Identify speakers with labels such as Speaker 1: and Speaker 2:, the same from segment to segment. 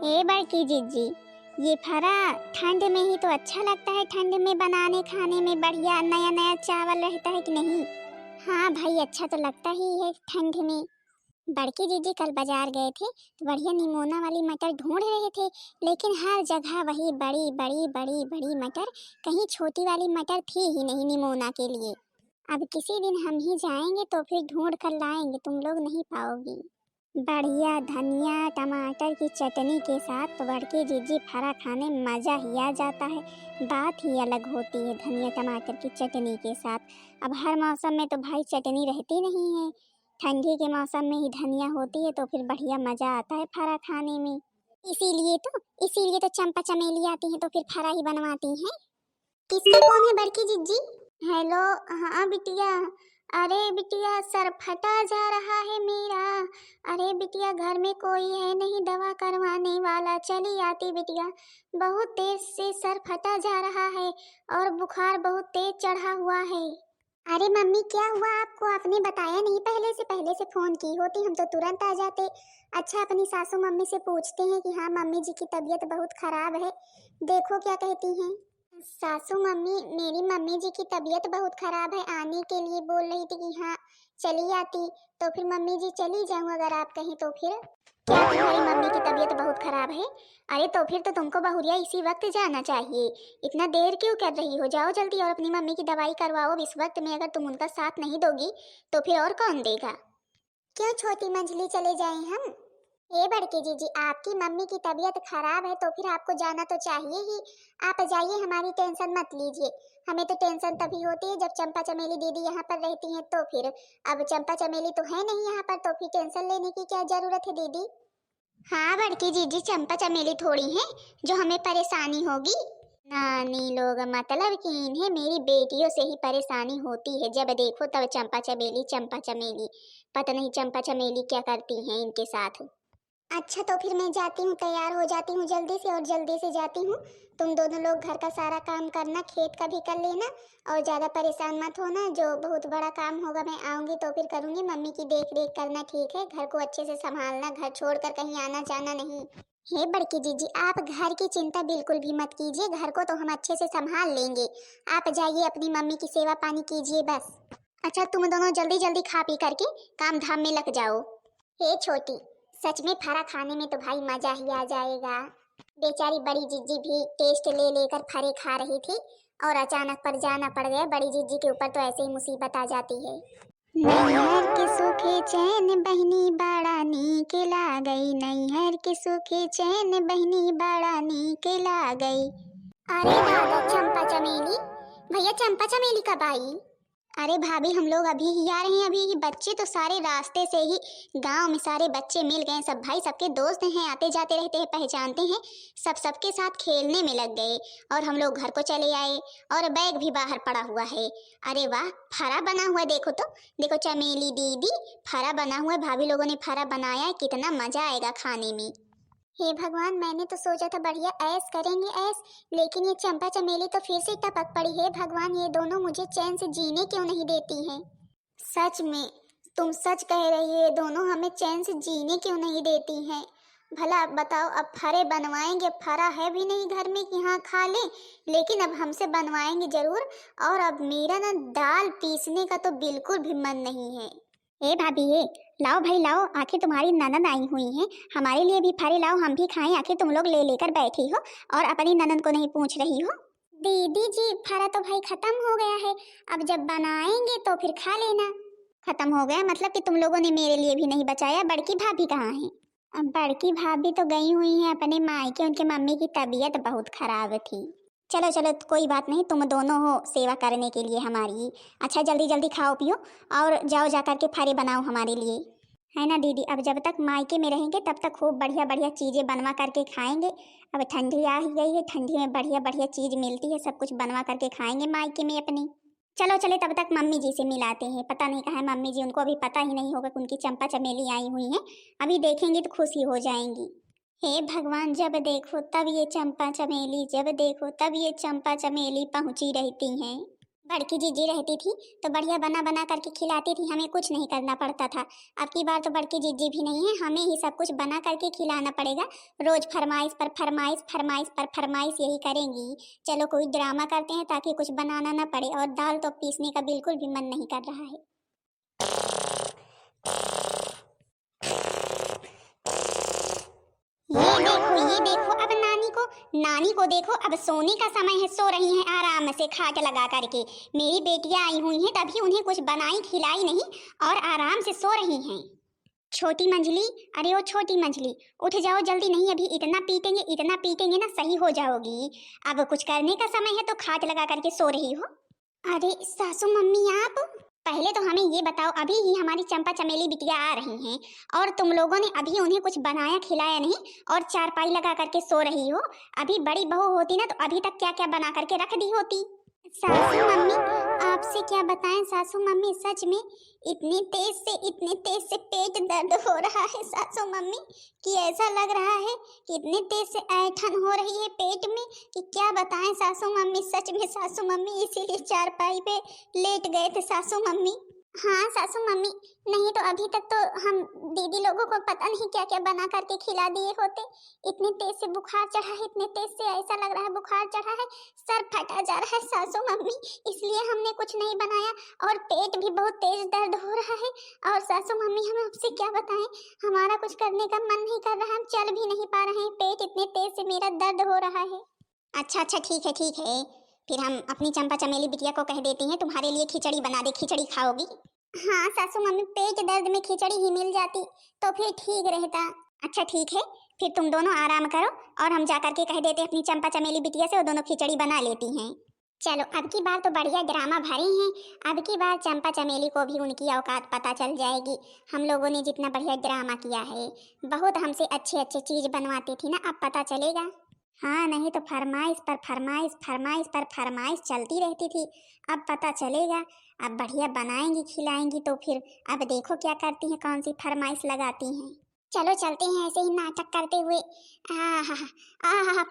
Speaker 1: ए बड़की जीजी, ये फरा ठंड में ही तो अच्छा लगता है। ठंड में बनाने खाने में बढ़िया नया नया चावल रहता है कि नहीं। हाँ भाई, अच्छा तो लगता ही है ठंड में। बड़की जीजी कल बाजार गए थे तो बढ़िया निमोना वाली मटर ढूंढ रहे थे, लेकिन हर जगह वही बड़ी बड़ी बड़ी बड़ी मटर, कहीं छोटी वाली मटर थी ही नहीं निमोना के लिए। अब किसी दिन हम ही जाएंगे तो फिर ढूंढ कर लाएंगे, तुम लोग नहीं पाओगी। बढ़िया धनिया टमाटर की चटनी के साथ तो बड़की जीजी फरा खाने मज़ा ही आ जाता है। बात ही अलग होती है धनिया टमाटर की चटनी के साथ। अब हर मौसम में तो भाई चटनी रहती नहीं है, ठंडी के मौसम में ही धनिया होती है तो फिर बढ़िया मज़ा आता है फरा खाने में। इसीलिए तो चंपा चमेली आती है तो फिर फरा ही बनवाती हैं। किसका फोन है बड़की जीजी? हेलो। हाँ बिटिया। अरे बिटिया, सर फटा जा रहा है मेरा। अरे बिटिया, घर में कोई है नहीं दवा करवाने वाला, चली आती बिटिया। बहुत तेज से सर फटा जा रहा है और बुखार बहुत तेज चढ़ा हुआ है। अरे मम्मी, क्या हुआ आपको? आपने बताया नहीं, पहले से फोन की होती हम तो तुरंत आ जाते। अच्छा, अपनी सासू मम्मी से पूछते हैं कि हाँ मम्मी जी की तबीयत बहुत खराब है, देखो क्या कहती हैं। सासू मम्मी, मेरी मम्मी जी की तबीयत बहुत खराब है, आने के लिए बोल रही थी कि हाँ चली आती। तो फिर मम्मी जी चली जाऊं अगर आप कहें तो। फिर क्या तुम्हारी मम्मी की तबीयत बहुत खराब है? अरे तो फिर तो तुमको बहुरिया इसी वक्त जाना चाहिए। इतना देर क्यों कर रही हो? जाओ जल्दी और अपनी मम्मी की दवाई करवाओ इस वक्त में। अगर तुम उनका साथ नहीं दोगी तो फिर और कौन देगा? क्यों छोटी मंजली, चले जाएं हम? ये बड़की जीजी, आपकी मम्मी की तबीयत खराब है तो फिर आपको जाना तो चाहिए ही। आप जाइए, हमारी टेंशन मत लीजिए। हमें तो टेंशन तभी होती है जब चंपा चमेली दीदी यहाँ पर रहती हैं तो फिर। अब चंपा चमेली तो है नहीं यहाँ पर तो फिर टेंशन लेने की क्या जरूरत है दीदी। हाँ बड़की जीजी, चंपा चमेली थोड़ी है जो हमें परेशानी होगी। नानी लोग मतलब कि इन्हें मेरी बेटियों से ही परेशानी होती है, जब देखो तब चंपा चमेली चंपा चमेली। पता नहीं चंपा चमेली क्या करती हैं इनके साथ। अच्छा तो फिर मैं जाती हूँ, तैयार हो जाती हूँ जल्दी से, और जल्दी से जाती हूँ। तुम दोनों लोग घर का सारा काम करना, खेत का भी कर लेना, और ज़्यादा परेशान मत होना। जो बहुत बड़ा काम होगा मैं आऊँगी तो फिर करूँगी। मम्मी की देख रेख करना, ठीक है? घर को अच्छे से संभालना, घर छोड़कर कहीं आना जाना नहीं। हे बड़की जीजी, आप घर की चिंता बिल्कुल भी मत कीजिए, घर को तो हम अच्छे से संभाल लेंगे। आप जाइए अपनी मम्मी की सेवा पानी कीजिए बस। अच्छा, तुम दोनों जल्दी जल्दी खा पी करके काम धाम में लग जाओ। हे छोटी, सच में फरा खाने में तो भाई मजा ही आ जाएगा। बेचारी बड़ी जीजी भी टेस्ट ले लेकर फरे खा रही थी और अचानक पर जाना पड़ गया। बड़ी जीजी के ऊपर तो ऐसे ही मुसीबत आ जाती है। नैहर के सूखे चैन बहनी बड़ा नीक ला गई, नैहर के सूखे चैन बहनी बड़ा नीक ला गई। अरे दादा, चंपा चमेली भैया, चंपा चमेली कब आई? अरे भाभी, हम लोग अभी ही आ रहे हैं। अभी ही बच्चे तो सारे रास्ते से ही, गांव में सारे बच्चे मिल गए। सब भाई सबके दोस्त हैं, आते जाते रहते हैं, पहचानते हैं। सब सबके साथ खेलने में लग गए और हम लोग घर को चले आए और बैग भी बाहर पड़ा हुआ है। अरे वाह, फरा बना हुआ है, देखो तो। देखो चमेली दीदी, फरा बना हुआ है, भाभी लोगों ने फरा बनाया है, कितना मजा आएगा खाने में। हे भगवान, मैंने तो सोचा था बढ़िया ऐश करेंगे ऐश, लेकिन ये चंपा चमेली तो फिर से टपक पड़ी। है भगवान, ये दोनों मुझे चैन से जीने क्यों नहीं देती हैं? सच में तुम सच कह रही हो, ये दोनों हमें चैन से जीने क्यों नहीं देती हैं? भला बताओ, अब फरे बनवाएंगे, फरा है भी नहीं घर में कि हाँ खा ले, लेकिन अब हमसे बनवाएंगे जरूर। और अब मेरा ना दाल पीसने का तो बिल्कुल भी मन नहीं है। ए भाभी, ये लाओ भाई लाओ, आखिर तुम्हारी ननद आई हुई हैं, हमारे लिए भी फरे लाओ, हम भी खाएं। आखिर तुम लोग ले लेकर बैठी हो और अपनी ननद को नहीं पूछ रही हो। दीदी जी, फरा तो भाई खत्म हो गया है, अब जब बनाएंगे तो फिर खा लेना। खत्म हो गया मतलब कि तुम लोगों ने मेरे लिए भी नहीं बचाया? बड़की भाभी कहाँ है? अब बड़की भाभी तो गई हुई हैं अपने मायके, उनके मम्मी की तबीयत बहुत खराब थी। चलो चलो, कोई बात नहीं, तुम दोनों हो सेवा करने के लिए हमारी। अच्छा, जल्दी जल्दी खाओ पियो और जाओ जा करके फारे बनाओ हमारे लिए, है ना दीदी? अब जब तक मायके में रहेंगे तब तक खूब बढ़िया बढ़िया चीज़ें बनवा करके खाएंगे। अब ठंडी आ ही गई है, ठंडी में बढ़िया बढ़िया चीज़ मिलती है, सब कुछ बनवा करके खाएंगे मायके में अपने। चलो चले, तब तक मम्मी जी से मिलाते हैं। पता नहीं कहाँ है मम्मी जी, उनको अभी पता ही नहीं होगा कि उनकी चंपा चमेली आई हुई है। अभी देखेंगी तो खुशी हो जाएंगी। हे भगवान, जब देखो तब ये चंपा चमेली, जब देखो तब ये चंपा चमेली पहुंची रहती हैं। बड़की जीजी रहती थी तो बढ़िया बना बना करके खिलाती थी, हमें कुछ नहीं करना पड़ता था। अब की बार तो बड़की जीजी भी नहीं है, हमें ही सब कुछ बना करके खिलाना पड़ेगा। रोज फरमाइश पर फरमाइश, फरमाइश पर फरमाइश यही करेंगी। चलो कोई ड्रामा करते हैं ताकि कुछ बनाना ना पड़े, और दाल तो पीसने का बिल्कुल भी मन नहीं कर रहा है। ये देखो अब नानी को देखो, अब सोने का समय है, सो रही हैं आराम से खाट लगा करके। मेरी बेटियां आई हुई हैं तभी उन्हें कुछ बनाई खिलाई नहीं और आराम से सो रही हैं। छोटी मंजली, अरे ओ छोटी मंजली, उठ जाओ जल्दी, नहीं अभी इतना पीटेंगे ना सही हो जाओगी। अब कुछ करने का समय है तो खाट लगा करके सो रही हो। अरे सासू मम्मी आप पहले तो हमें ये बताओ, अभी ही हमारी चंपा चमेली बिटिया आ रही हैं और तुम लोगों ने अभी उन्हें कुछ बनाया खिलाया नहीं और चारपाई लगा करके सो रही हो। अभी बड़ी बहू होती ना तो अभी तक क्या क्या बना करके रख दी होती। सासू मम्मी आपसे क्या बताएं सासू मम्मी, सच में इतने तेज से पेट दर्द हो रहा है सासू मम्मी कि ऐसा लग रहा है कि इतने तेज से ऐठन हो रही है पेट में कि क्या बताएं सासू मम्मी। सच में सासू मम्मी इसीलिए चारपाई पे लेट गए थे सासू मम्मी। हाँ सासू मम्मी, नहीं तो अभी तक तो हम दीदी लोगों को पता नहीं क्या क्या बना करके खिला दिए होते। इतने तेज से बुखार चढ़ा है, इतने तेज से ऐसा लग रहा है बुखार चढ़ा है, सर फटा जा रहा है सासू मम्मी, इसलिए हमने कुछ नहीं बनाया और पेट भी बहुत तेज दर्द हो रहा है। और सासू मम्मी हम आपसे क्या बताएं, हमारा कुछ करने का मन नहीं कर रहा, हम चल भी नहीं पा रहे हैं, पेट इतने तेज से मेरा दर्द हो रहा है। अच्छा ठीक है, फिर हम अपनी चंपा चमेली बिटिया को कह देती हैं तुम्हारे लिए खिचड़ी बना दे, खिचड़ी खाओगी। हाँ सासू मम्मी, पेट दर्द में खिचड़ी ही मिल जाती तो फिर ठीक रहता। अच्छा ठीक है, फिर तुम दोनों आराम करो और हम जाकर के कह देते अपनी चंपा चमेली बिटिया से वो दोनों खिचड़ी बना लेती हैं। चलो अब की बार तो बढ़िया ड्रामा भरी हैं, अब की बार चंपा चमेली को भी उनकी औकात पता चल जाएगी। हम लोगों ने जितना बढ़िया ड्रामा किया है, बहुत हमसे अच्छे चीज बनवाती थी ना, अब पता चलेगा। हाँ नहीं तो फरमाइश पर फरमाइश चलती रहती थी, अब पता चलेगा। अब बढ़िया बनाएंगी खिलाएंगी तो फिर अब देखो क्या करती हैं, कौन सी फरमाइश लगाती हैं। चलो चलते हैं ऐसे ही नाटक करते हुए।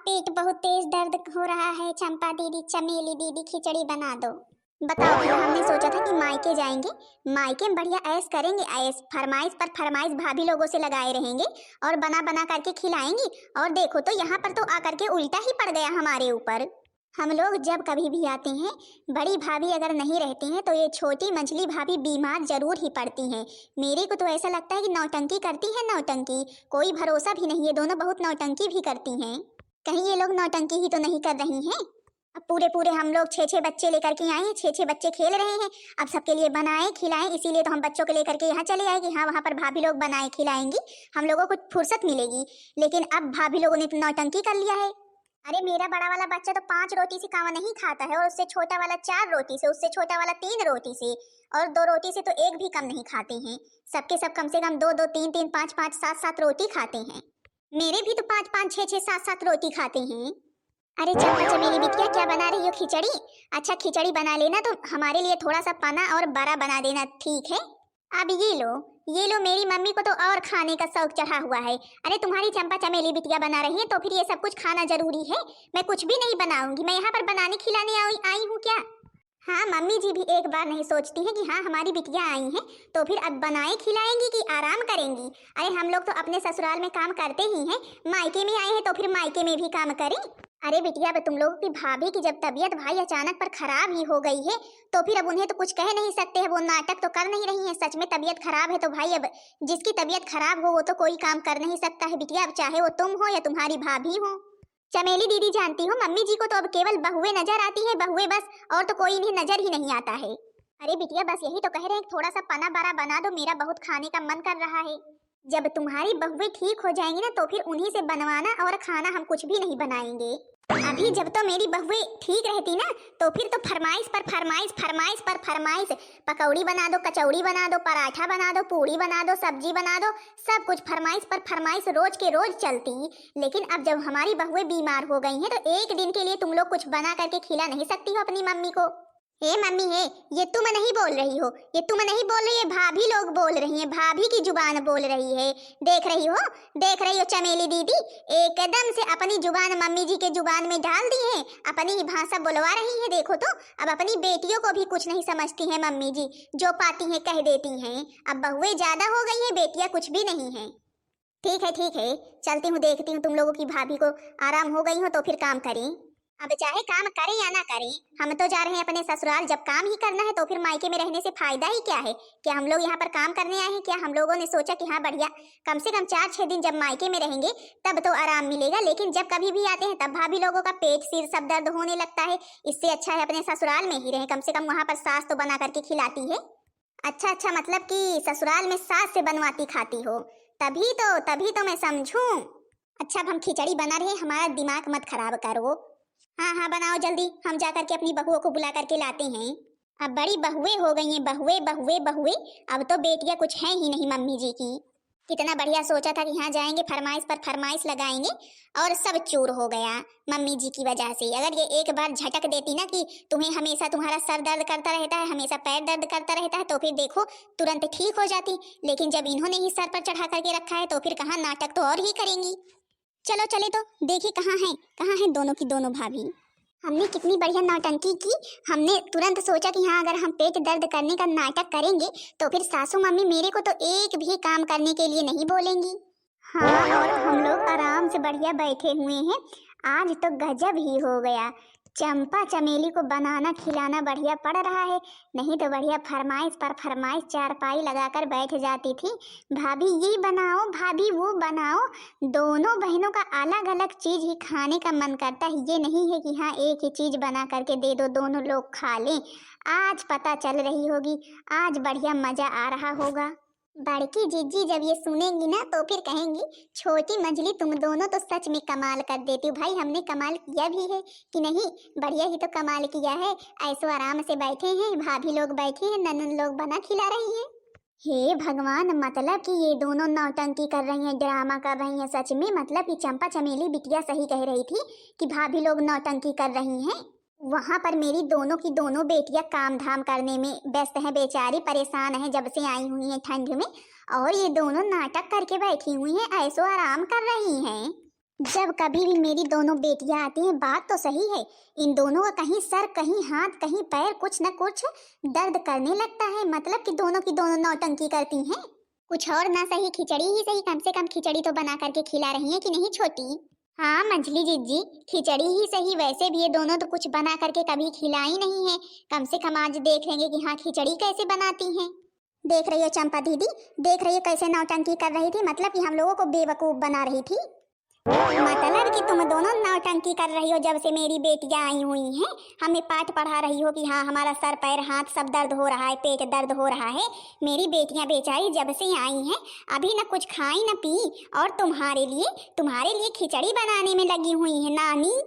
Speaker 1: पेट बहुत तेज दर्द हो रहा है, चंपा दीदी चमेली दीदी खिचड़ी बना दो। बताओ फिर, हमने सोचा था कि मायके जाएंगे, मायके में बढ़िया ऐश करेंगे, ऐश फरमाइश पर फरमाइश भाभी लोगों से लगाए रहेंगे और बना बना करके खिलाएंगी। और देखो तो यहाँ पर तो आकर के उल्टा ही पड़ गया हमारे ऊपर। हम लोग जब कभी भी आते हैं, बड़ी भाभी अगर नहीं रहती हैं तो ये छोटी मंझली भाभी बीमार जरूर ही पड़ती हैं। मेरे को तो ऐसा लगता है कि नौटंकी करती है, नौटंकी, कोई भरोसा भी नहीं, ये दोनों बहुत नौटंकी भी करती हैं। कहीं ये लोग नौटंकी ही तो नहीं कर रही हैं। अब पूरे हम लोग 6 बच्चे लेकर के आए हैं, 6 बच्चे खेल रहे हैं, अब सबके लिए बनाए खिलाएं, इसीलिए तो हम बच्चों को लेकर के यहाँ चले आएंगे। हाँ वहाँ पर भाभी लोग बनाए खिलाएंगी, हम लोगों को फुर्सत मिलेगी। लेकिन अब भाभी लोगों ने नौटंकी कर लिया है। अरे मेरा बड़ा वाला बच्चा तो 5 रोटी से काम नहीं खाता है, और उससे छोटा वाला 4 रोटी से, उससे छोटा वाला 3 रोटी से, और 2 रोटी से तो एक भी कम नहीं खाते हैं। सबके सब कम से कम 2-2, 3-3, 5-5, 7-7 रोटी खाते हैं। मेरे भी तो 5-5, 6-6, 7-7 रोटी खाते हैं। अरे चंपा चमेली बिटिया क्या बना रही हो, खिचड़ी? अच्छा खिचड़ी बना लेना तो हमारे लिए थोड़ा सा पना और बड़ा बना देना, ठीक है? अब ये लो मेरी मम्मी को तो और खाने का शौक चढ़ा हुआ है। अरे तुम्हारी चंपा चमेली बिटिया बना रही है तो फिर ये सब कुछ खाना जरूरी है। मैं कुछ भी नहीं बनाऊंगी, मैं यहाँ पर बनाने खिलाने आई हूँ क्या? हाँ मम्मी जी भी एक बार नहीं सोचती हैं कि हाँ हमारी बिटिया आई हैं तो फिर अब बनाए खिलाएंगी कि आराम करेंगी? अरे हम लोग तो अपने ससुराल में काम करते ही हैं, मायके में आए हैं तो फिर मायके में भी काम करें। अरे बिटिया अब तुम लोगों की भाभी की जब तबीयत भाई अचानक पर खराब ही हो गई है तो फिर अब उन्हें तो कुछ कह नहीं सकते हैं, वो नाटक तो कर नहीं रही है। सच में तबीयत खराब है तो भाई अब जिसकी तबीयत खराब हो वो तो कोई काम कर नहीं सकता है बिटिया, अब चाहे वो तुम हो या तुम्हारी भाभी हो। चमेली दीदी जानती हो मम्मी जी को तो अब केवल बहुएं नजर आती हैं, बहुएं बस, और तो कोई इन्हें नजर ही नहीं आता है। अरे बिटिया बस यही तो कह रहे हैं, थोड़ा सा पना बड़ा बना दो, मेरा बहुत खाने का मन कर रहा है। जब तुम्हारी बहुएं ठीक हो जाएंगी ना तो फिर उन्हीं से बनवाना और खाना, हम कुछ भी नहीं बनाएंगे। अभी जब तो मेरी बहुएं ठीक रहती ना तो फिर तो फरमाइश पर फरमाइश, पकौड़ी बना दो, कचौड़ी बना दो, पराठा बना दो, पूड़ी बना दो, सब्जी बना दो, सब कुछ फरमाइश पर फरमाइश रोज के रोज चलती। लेकिन अब जब हमारी बहुएं बीमार हो गई हैं तो एक दिन के लिए तुम लोग कुछ बना करके खिला नहीं सकती हो अपनी मम्मी को। हे मम्मी हे, ये तुम नहीं बोल रही हो, ये तुम नहीं बोल रही है, भाभी लोग बोल रही हैं, भाभी की जुबान बोल रही है। देख रही हो चमेली दीदी, एकदम से अपनी जुबान मम्मी जी के जुबान में डाल दी है, अपनी ही भाषा बुलवा रही है। देखो तो अब अपनी बेटियों को भी कुछ नहीं समझती हैं मम्मी जी, जो पाती हैं कह देती हैं। अब बहुएं ज्यादा हो गई हैं, बेटियां कुछ भी नहीं हैं। ठीक है, चलती हूँ, देखती हूँ तुम लोगों की भाभी को आराम हो गई हो तो फिर काम करें। अब चाहे काम करें या ना करें, हम तो जा रहे हैं अपने ससुराल। जब काम ही करना है तो फिर मायके में रहने से फायदा ही क्या है? क्या हम लोग यहाँ पर काम करने आए हैं? क्या हम लोगों ने सोचा कि हाँ बढ़िया, कम से कम 4-6 दिन जब मायके में रहेंगे तब तो आराम मिलेगा, लेकिन जब कभी भी आते हैं तब भाभी लोगों का पेट सिर सब दर्द होने लगता है। इससे अच्छा है अपने ससुराल में ही रहें, कम से कम वहाँ पर सास तो बना करके खिलाती है। अच्छा, मतलब कि ससुराल में सास से बनवाती खाती हो, तभी तो मैं समझूं। अच्छा, अब हम खिचड़ी बना रहे हैं, हमारा दिमाग मत खराब करो। हाँ बनाओ जल्दी, हम जा करके अपनी बहुओं को बुला करके लाते हैं। अब बड़ी बहुएं हो गई हैं, बहुएं। अब तो बेटियां कुछ हैं ही नहीं मम्मी जी की। कितना बढ़िया सोचा था कि यहाँ जाएंगे, फरमाइश पर फरमाइश लगाएंगे और सब चूर हो गया मम्मी जी की वजह से। अगर ये एक बार झटक देती ना कि तुम्हें हमेशा तुम्हारा सर दर्द करता रहता है, हमेशा पैर दर्द करता रहता है, तो फिर देखो तुरंत ठीक हो जाती। लेकिन जब इन्होंने ही सर पर चढ़ा करके रखा है तो फिर कहाँ, नाटक तो और ही करेंगी। चलो चले तो देखिए कहाँ है दोनों की दोनों भाभी। हमने कितनी बढ़िया नौटंकी की। हमने तुरंत सोचा कि हाँ अगर हम पेट दर्द करने का नाटक करेंगे तो फिर सासू मम्मी मेरे को तो एक भी काम करने के लिए नहीं बोलेंगी। हाँ, और हम लोग आराम से बढ़िया बैठे हुए हैं। आज तो गजब ही हो गया, चंपा चमेली को बनाना खिलाना बढ़िया पड़ रहा है। नहीं तो बढ़िया फरमाइश पर फरमाइश चारपाई लगाकर बैठ जाती थी, भाभी ये बनाओ, भाभी वो बनाओ। दोनों बहनों का अलग अलग चीज ही खाने का मन करता है, ये नहीं है कि हाँ एक ही चीज बना करके दे दो दोनों लोग खा लें। आज पता चल रही होगी, आज बढ़िया मजा आ रहा होगा। बड़की जीजी जब ये सुनेंगी ना तो फिर कहेंगी छोटी मंजली तुम दोनों तो सच में कमाल कर देती हो। भाई हमने कमाल किया भी है कि नहीं? बढ़िया ही तो कमाल किया है। ऐसो आराम से बैठे हैं, भाभी लोग बैठे हैं, ननन लोग बना खिला रही हैं। हे भगवान, मतलब कि ये दोनों नौटंकी कर रही हैं, ड्रामा कर रही हैं सच में। मतलब कि चंपा चमेली बिटिया सही कह रही थी कि भाभी लोग नौटंकी कर रही हैं। वहां पर मेरी दोनों की दोनों बेटियां काम धाम करने में व्यस्त हैं, बेचारी परेशान हैं जब से आई हुई हैं ठंड में, और ये दोनों नाटक करके बैठी हुई हैं, ऐसो आराम कर रही हैं। जब कभी भी मेरी दोनों बेटियां आती हैं, बात तो सही है, इन दोनों का कहीं सर कहीं हाथ कहीं पैर कुछ न कुछ दर्द करने लगता है। मतलब कि दोनों की दोनों नौटंकी करती हैं। कुछ और ना सही, खिचड़ी ही सही, कम से कम खिचड़ी तो बना करके खिला रही हैं कि नहीं छोटी? हाँ मंजली जीजी, खिचड़ी ही सही, वैसे भी ये दोनों तो कुछ बना करके कभी खिलाई नहीं है। कम से कम आज देख लेंगे कि हाँ खिचड़ी कैसे बनाती हैं। देख रही हो चंपा दीदी, देख रही हो कैसे नौटंकी कर रही थी, मतलब कि हम लोगों को बेवकूफ बना रही थी। मतलब कि तुम दोनों नौटंकी कर रही हो जब से मेरी बेटियां आई हुई हैं, हमें पाठ पढ़ा रही हो कि हाँ हमारा सर पैर हाथ सब दर्द हो रहा है, पेट दर्द हो रहा है। मेरी बेटियां बेचारी जब से आई हैं अभी न कुछ खाई न पी, और तुम्हारे लिए खिचड़ी बनाने में लगी हुई है नानी।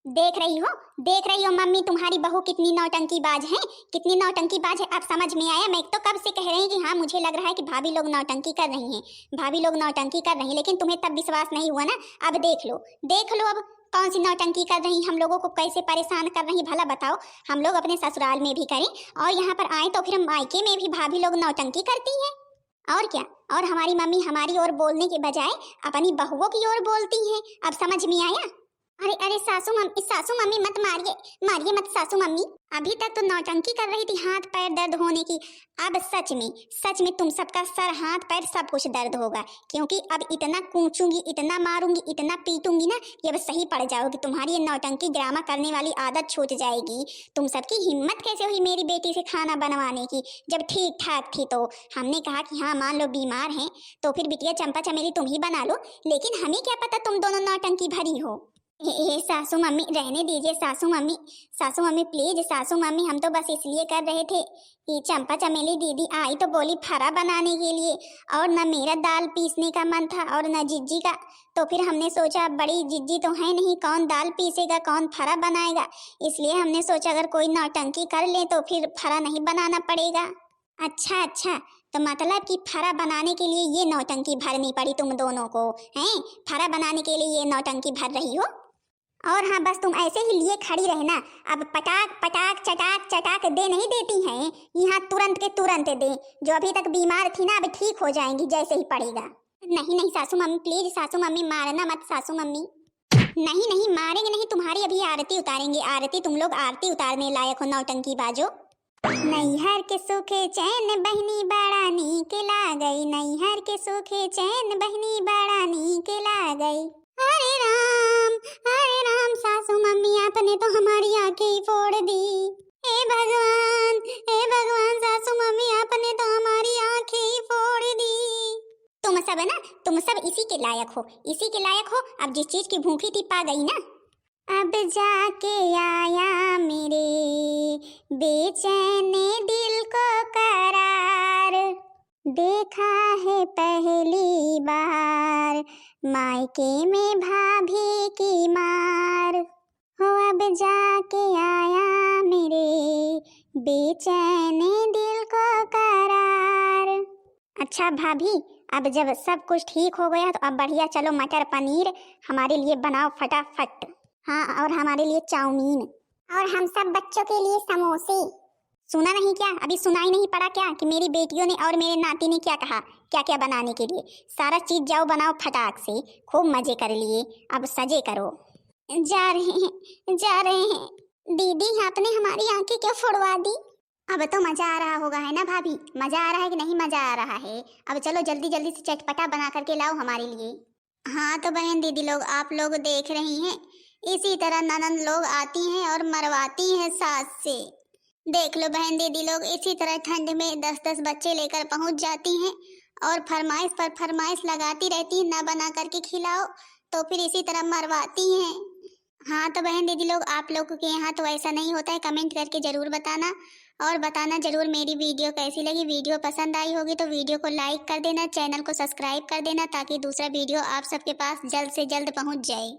Speaker 1: देख रही हो मम्मी तुम्हारी बहू कितनी नौटंकीबाज है, कितनी नौटंकीबाज है। अब समझ में आया, मैं तो कब से कह रही हूँ कि हाँ मुझे लग रहा है कि भाभी लोग नौटंकी कर रही हैं, भाभी लोग नौटंकी कर रही हैं, लेकिन तुम्हें तब विश्वास नहीं हुआ ना। अब देख लो अब कौन सी नौटंकी कर रही, हम लोगों को कैसे परेशान कर रही, भला बताओ। हम लोग अपने ससुराल में भी करें और यहाँ पर आए तो फिर मायके में भी भाभी लोग नौटंकी करती है। और क्या, और हमारी मम्मी हमारी ओर बोलने के बजाय अपनी बहुओं की ओर बोलती हैं। अब समझ में आया? अरे सासू मम्मी मत मारिए मत सासू मम्मी। अभी तक तो नौटंकी कर रही थी हाथ पैर दर्द होने की, अब सच में तुम सबका सर हाथ पैर सब कुछ दर्द होगा, क्योंकि अब इतना कूचूंगी, इतना मारूंगी, इतना पीटूंगी ना कि अब सही पड़ जाओगी। तुम्हारी ये नौटंकी ड्रामा करने वाली आदत छूट जाएगी। तुम सबकी हिम्मत कैसे हुई मेरी बेटी से खाना बनवाने की, जब ठीक ठाक थी तो हमने कहा कि हाँ मान लो बीमार हैं तो फिर बिटिया चंपा चमेली तुम ही बना लो, लेकिन हमें क्या पता तुम दोनों नौटंकी भरी हो। सासू मम्मी रहने दीजिए, सासू मम्मी प्लीज, सासू मम्मी हम तो बस इसलिए कर रहे थे कि चंपा चमेली दीदी आई तो बोली फरा बनाने के लिए, और न मेरा दाल पीसने का मन था और न जिज्जी का, तो फिर हमने सोचा बड़ी जिज्जी तो है नहीं, कौन दाल पीसेगा कौन फरा बनाएगा, इसलिए हमने सोचा अगर कोई नौटंकी कर ले तो फिर फरा नहीं बनाना पड़ेगा। अच्छा तो मतलब कि फरा बनाने के लिए ये नौटंकी भरनी पड़ी तुम दोनों को, हैं? फरा बनाने के लिए ये नौटंकी भर रही हो? और हाँ बस तुम ऐसे ही लिए खड़ी रहना। अब पटाक पटाक चटाक चटाक दे नहीं देती हैं, यहाँ तुरंत के तुरंत दे। जो अभी तक बीमार थी ना अब ठीक हो जाएंगी जैसे ही पड़ेगा। नहीं नहीं सासू मम्मी प्लीज, सासू मम्मी मारना मत सासू मम्मी। नहीं नहीं मारेंगे नहीं, तुम्हारी अभी आरती उतारेंगे। आरती तुम लोग आरती उतारने लायक हो नौटंकी बाजो। नैहर के सुखे चैन बहनी बड़ा नीक ला गई, नैहर के सुखे चैन बहनी बड़ा नीक ला गई। अरे राम सासू मम्मी आपने तो हमारी आंखें ही फोड़ दी। हे भगवान सासू मम्मी आपने तो हमारी आंखें ही फोड़ दी। तुम सब है ना, तुम सब इसी के लायक हो, इसी के लायक हो। अब जिस चीज की भूखी थी पा गई ना। अब जाके आया मेरे बेचैन दिल को करार, देखा है पहली बार मायके में भाभी की मार। हो अब जाके आया मेरे बेचैन दिल को करार। अच्छा भाभी, अब जब सब कुछ ठीक हो गया तो अब बढ़िया चलो मटर पनीर हमारे लिए बनाओ फटाफट। हाँ और हमारे लिए चाउमीन, और हम सब बच्चों के लिए समोसे। सुना नहीं क्या, अभी सुनाई नहीं पड़ा क्या कि मेरी बेटियों ने और मेरे नाती ने क्या कहा, क्या क्या बनाने के लिए। सारा चीज जाओ बनाओ फटाक से, खूब मजे कर लिए। अब सजे करो। जा रहे हैं दीदी, आपने हमारी आंखें क्यों फोड़वा दी। अब तो मजा आ रहा होगा है ना भाभी, मजा आ रहा है कि नहीं मजा आ रहा है। अब चलो जल्दी जल्दी से चटपटा बना करके लाओ हमारे लिए। हाँ तो बहन दीदी लोग आप लोग देख रही हैं, इसी तरह ननंद लोग आती हैं और मरवाती हैं सास से। देख लो बहन दीदी लोग इसी तरह ठंड में 10-10 बच्चे लेकर पहुंच जाती हैं और फरमाइश पर फरमाइश लगाती रहती हैं, ना बना करके खिलाओ तो फिर इसी तरह मरवाती हैं। हाँ तो बहन दीदी लोग आप लोगों के यहाँ तो ऐसा नहीं होता है, कमेंट करके जरूर बताना। और बताना जरूर मेरी वीडियो कैसी लगी। वीडियो पसंद आई होगी तो वीडियो को लाइक कर देना, चैनल को सब्सक्राइब कर देना ताकि दूसरा वीडियो आप सबके पास जल्द से जल्द पहुँच जाए।